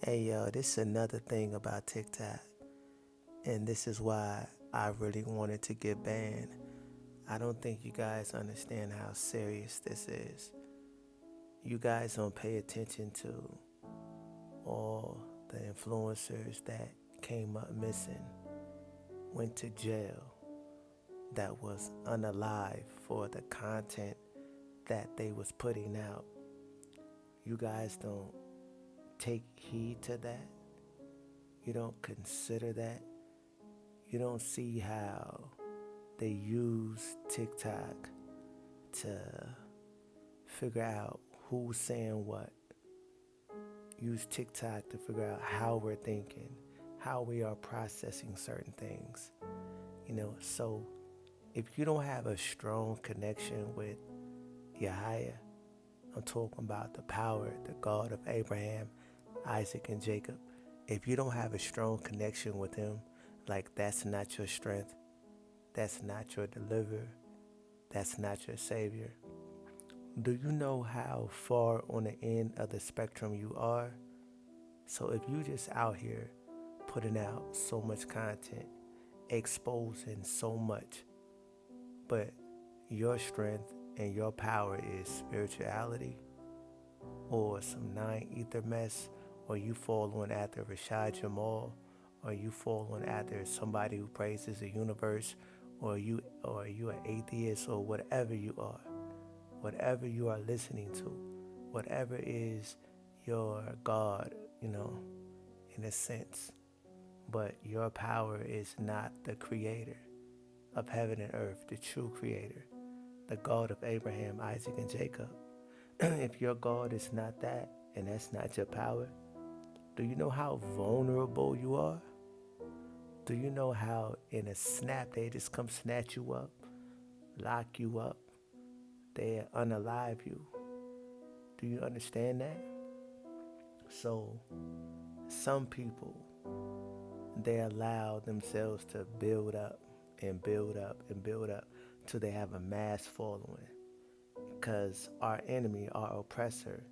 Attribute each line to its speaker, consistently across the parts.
Speaker 1: Hey yo, this is another thing about TikTok, and this is why I really wanted to get banned. I don't think you guys understand how serious this is. You guys don't pay attention to all the influencers that came up missing, went to jail, that was unalive for the content that they was putting out. You guys don't take heed to that. You don't consider that. You don't see how they use TikTok to figure out who's saying what. Use TikTok to figure out how we're thinking, how we are processing certain things. So if you don't have a strong connection with Yahweh, I'm talking about the power, the God of Abraham, Isaac, and Jacob. If you don't have a strong connection with him, like that's not your strength, that's not your deliverer, that's not your savior. Do you know how far on the end of the spectrum you are? So if you just out here putting out so much content, exposing so much, but your strength and your power is spirituality or some nine ether mess, or you fall on after Rashad Jamal, or you fall on after somebody who praises the universe, or you an atheist, or whatever you are listening to, whatever is your God, you know, in a sense. But your power is not the creator of heaven and earth, the true creator, the God of Abraham, Isaac, and Jacob. If your God is not that, and that's not your power, do you know how vulnerable you are? Do you know how in a snap they just come snatch you up, lock you up, they unalive you? Do you understand that? So some people, they allow themselves to build up and build up and build up till they have a mass following. Because our enemy, our oppressor,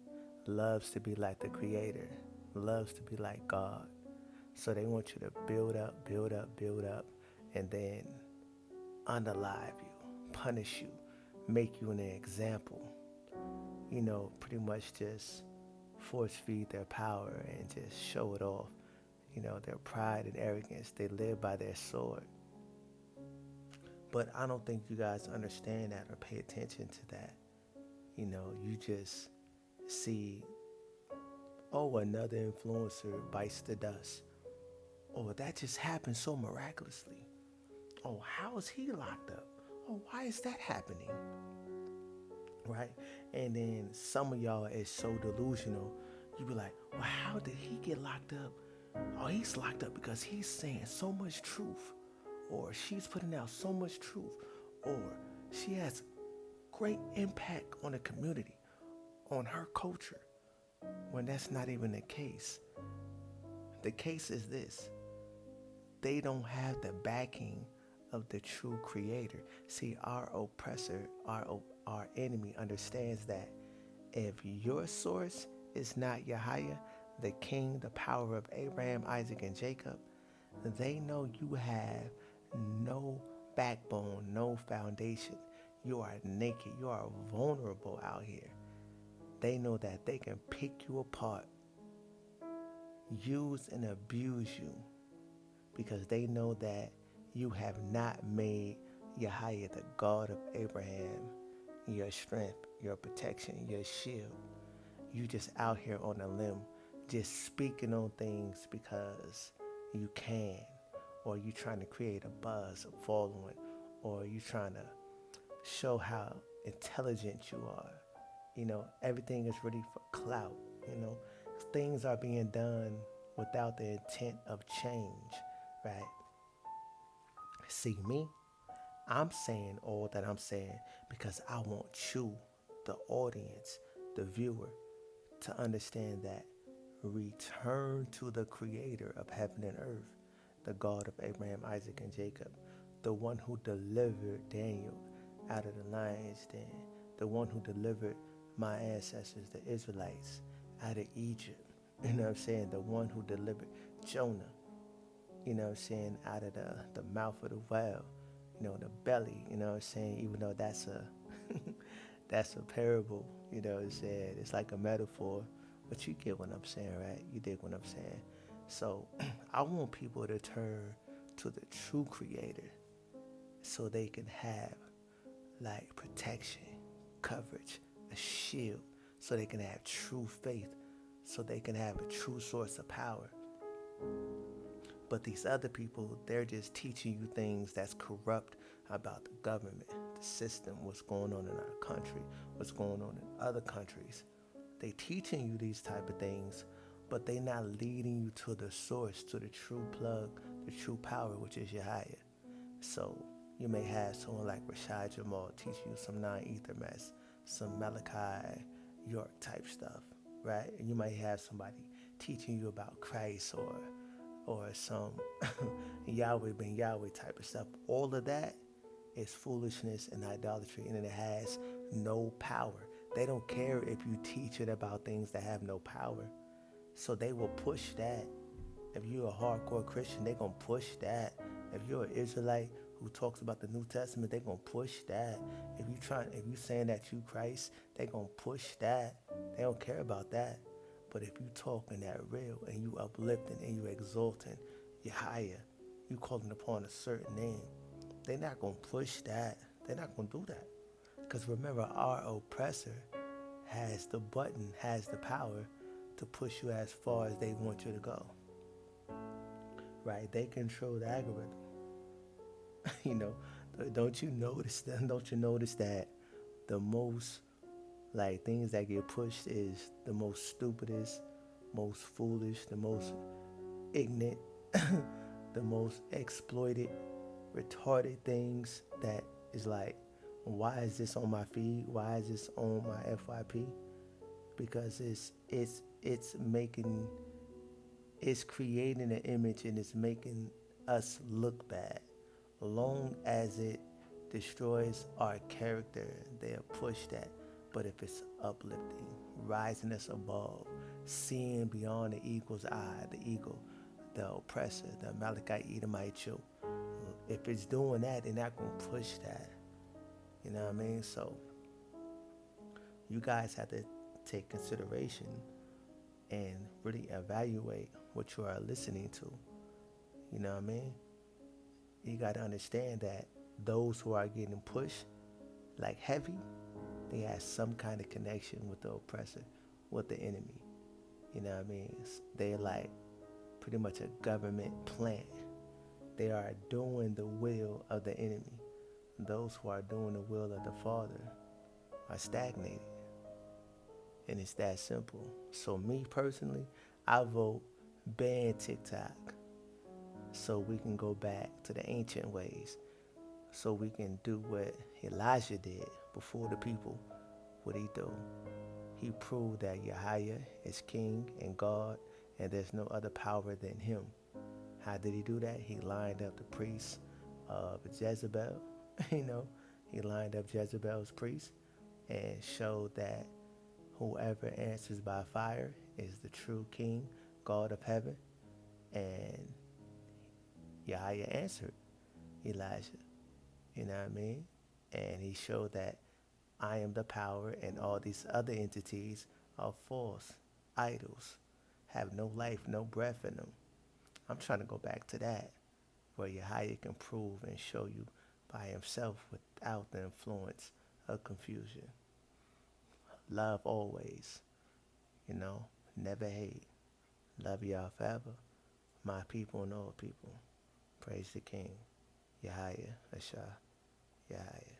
Speaker 1: loves to be like the creator, loves to be like God. So they want you to build up, build up, build up, and then unalive you, punish you, make you an example. Pretty much just force feed their power and just show it off. Their pride and arrogance, they live by their sword. But I don't think you guys understand that or pay attention to that. You just see, oh, another influencer bites the dust. Oh, that just happened so miraculously. Oh, how is he locked up? Oh, why is that happening? Right? And then some of y'all is so delusional, you be like, well, how did he get locked up? Oh, he's locked up because he's saying so much truth. Or she's putting out so much truth. Or she has great impact on the community, on her culture, when that's not even the case. The case is this: they don't have the backing of the true creator. See, our oppressor, our enemy understands that if your source is not Yahweh, the king, the power of Abraham, Isaac, and Jacob, they know you have no backbone, no foundation. You are naked. You are vulnerable out here. They know that they can pick you apart, use and abuse you, because they know that you have not made Yahweh, the God of Abraham, your strength, your protection, your shield. You just out here on a limb, just speaking on things because you can, or you trying to create a buzz, a following, or you trying to show how intelligent you are. Everything is really for clout. You know, things are being done without the intent of change, right? See me, I'm saying all that I'm saying because I want you, the audience, the viewer, to understand that return to the creator of heaven and earth, the God of Abraham, Isaac, and Jacob, the one who delivered Daniel out of the lion's den, the one who delivered my ancestors, the Israelites, out of Egypt, You know what I'm saying? The one who delivered Jonah, you know what I'm saying, out of the mouth of the whale, the belly, you know what I'm saying, even though that's a that's a parable, you know what I'm saying? It's like a metaphor, but you get what I'm saying, right? You dig what I'm saying? So I want people to turn to the true creator so they can have like protection, coverage, a shield, so they can have true faith, so they can have a true source of power. But these other people, they're just teaching you things that's corrupt about the government, the system, what's going on in our country, what's going on in other countries. They teaching you these type of things, but they not leading you to the source, to the true plug, the true power, which is Yahweh. So you may have someone like Rashad Jamal teaching you some non-ether mess, some Malachi York type stuff, right? And you might have somebody teaching you about Christ or some Yahweh ben Yahweh type of stuff. All of that is foolishness and idolatry, and it has no power. They don't care if you teach it about things that have no power. So they will push that. If you're a hardcore Christian, they're going to push that. If you're an Israelite who talks about the New Testament, they're going to push that. If you saying that you Christ, they're going to push that. They don't care about that. But if you talking that real and you uplifting and you exalting, you higher, you calling upon a certain name, they're not going to push that. They're not going to do that. Because remember, our oppressor has the button, has the power to push you as far as they want you to go. Right? They control the algorithm. you know, don't you notice that? Don't you notice that the most like things that get pushed is the most stupidest, most foolish, the most ignorant, the most exploited, retarded things that is like, why is this on my feed? Why is this on my FYP? Because it's creating an image and it's making us look bad. Long as it destroys our character, they'll push that. But if it's uplifting, rising us above, seeing beyond the eagle's eye, the eagle, the oppressor, the Amalekite, Edomite, Jew, if it's doing that, they're not going to push that. You know what I mean? So you guys have to take consideration and really evaluate what you are listening to. You know what I mean? You got to understand that those who are getting pushed like heavy, they have some kind of connection with the oppressor, with the enemy. You know what I mean? They're like pretty much a government plant. They are doing the will of the enemy. Those who are doing the will of the Father are stagnated. And it's that simple. So me personally, I vote ban TikTok so we can go back to the ancient ways. So we can do what Elijah did before the people. What he do? He proved that Yahweh is king and God, and there's no other power than him. How did he do that? He lined up the priests of Jezebel. He lined up Jezebel's priests and showed that whoever answers by fire is the true king, God of heaven. And Yahweh answered Elijah. You know what I mean? And he showed that I am the power, and all these other entities are false, idols, have no life, no breath in them. I'm trying to go back to that, where Yahweh can prove and show you by himself without the influence of confusion. Love always, never hate. Love y'all forever, my people and all people. Praise the King, Yahweh, Ashah, Yahweh.